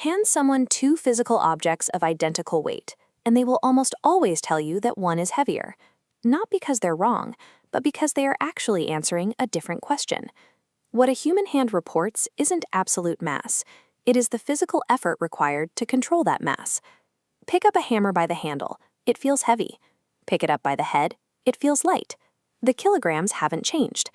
Hand someone two physical objects of identical weight, and they will almost always tell you that one is heavier. Not because they're wrong, but because they are actually answering a different question. What a human hand reports isn't absolute mass. It is the physical effort required to control that mass. Pick up a hammer by the handle. It feels heavy. Pick it up by the head. It feels light. The kilograms haven't changed.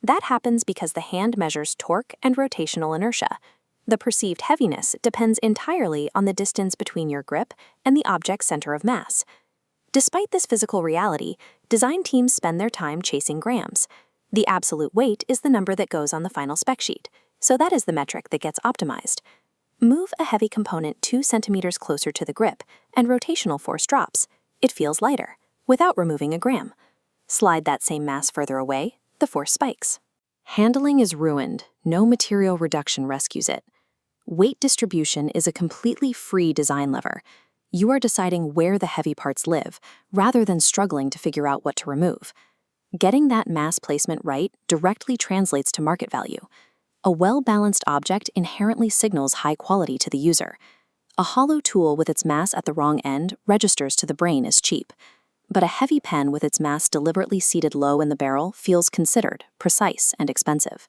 That happens because the hand measures torque and rotational inertia. The perceived heaviness depends entirely on the distance between your grip and the object's center of mass. Despite this physical reality, design teams spend their time chasing grams. The absolute weight is the number that goes on the final spec sheet, so that is the metric that gets optimized. Move a heavy component 2 centimeters closer to the grip, and rotational force drops. It feels lighter, without removing a gram. Slide that same mass further away, the force spikes. Handling is ruined. No material reduction rescues it. Weight distribution is a completely free design lever. You are deciding where the heavy parts live, rather than struggling to figure out what to remove. Getting that mass placement right directly translates to market value. A well-balanced object inherently signals high quality to the user. A hollow tool with its mass at the wrong end registers to the brain as cheap. But a heavy pen with its mass deliberately seated low in the barrel feels considered, precise, and expensive.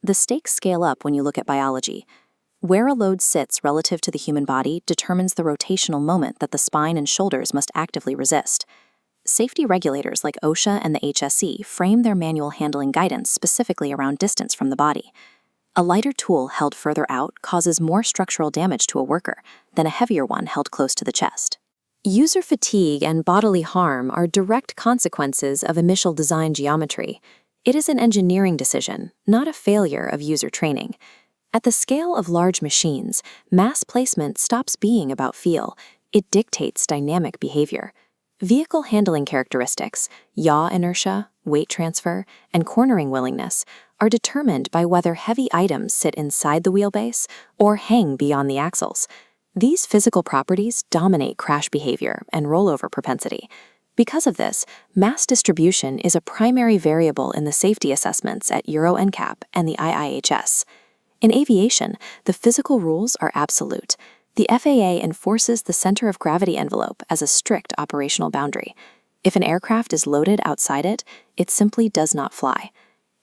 The stakes scale up when you look at biology. Where a load sits relative to the human body determines the rotational moment that the spine and shoulders must actively resist. Safety regulators like OSHA and the HSE frame their manual handling guidance specifically around distance from the body. A lighter tool held further out causes more structural damage to a worker than a heavier one held close to the chest. User fatigue and bodily harm are direct consequences of initial design geometry. It is an engineering decision, not a failure of user training. At the scale of large machines, mass placement stops being about feel. It dictates dynamic behavior. Vehicle handling characteristics, yaw inertia, weight transfer, and cornering willingness are determined by whether heavy items sit inside the wheelbase or hang beyond the axles. These physical properties dominate crash behavior and rollover propensity. Because of this, mass distribution is a primary variable in the safety assessments at Euro NCAP and the IIHS. In aviation, the physical rules are absolute. The FAA enforces the center of gravity envelope as a strict operational boundary. If an aircraft is loaded outside it, it simply does not fly.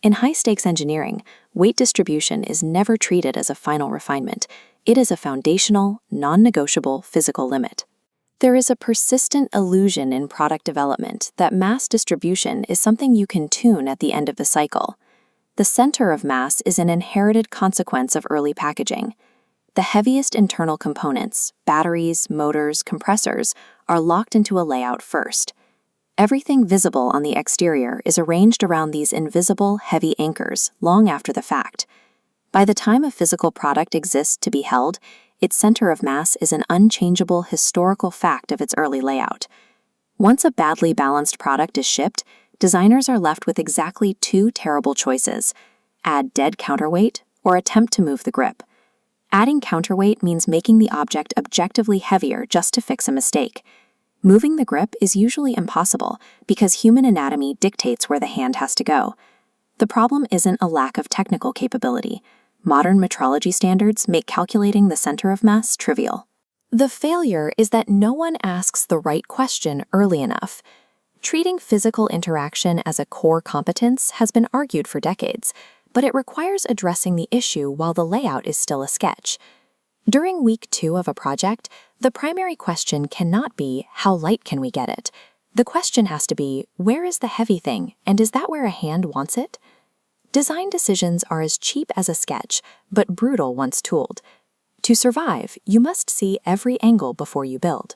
In high-stakes engineering, weight distribution is never treated as a final refinement. It is a foundational, non-negotiable physical limit. There is a persistent illusion in product development that mass distribution is something you can tune at the end of the cycle. The center of mass is an inherited consequence of early packaging. The heaviest internal components, batteries, motors, compressors, are locked into a layout first. Everything visible on the exterior is arranged around these invisible, heavy anchors long after the fact. By the time a physical product exists to be held, its center of mass is an unchangeable historical fact of its early layout. Once a badly balanced product is shipped, designers are left with exactly two terrible choices: add dead counterweight or attempt to move the grip. Adding counterweight means making the object objectively heavier just to fix a mistake. Moving the grip is usually impossible because human anatomy dictates where the hand has to go. The problem isn't a lack of technical capability. Modern metrology standards make calculating the center of mass trivial. The failure is that no one asks the right question early enough. Treating physical interaction as a core competence has been argued for decades, but it requires addressing the issue while the layout is still a sketch. During week 2 of a project, the primary question cannot be, how light can we get it? The question has to be, where is the heavy thing, and is that where a hand wants it? Design decisions are as cheap as a sketch, but brutal once tooled. To survive, you must see every angle before you build.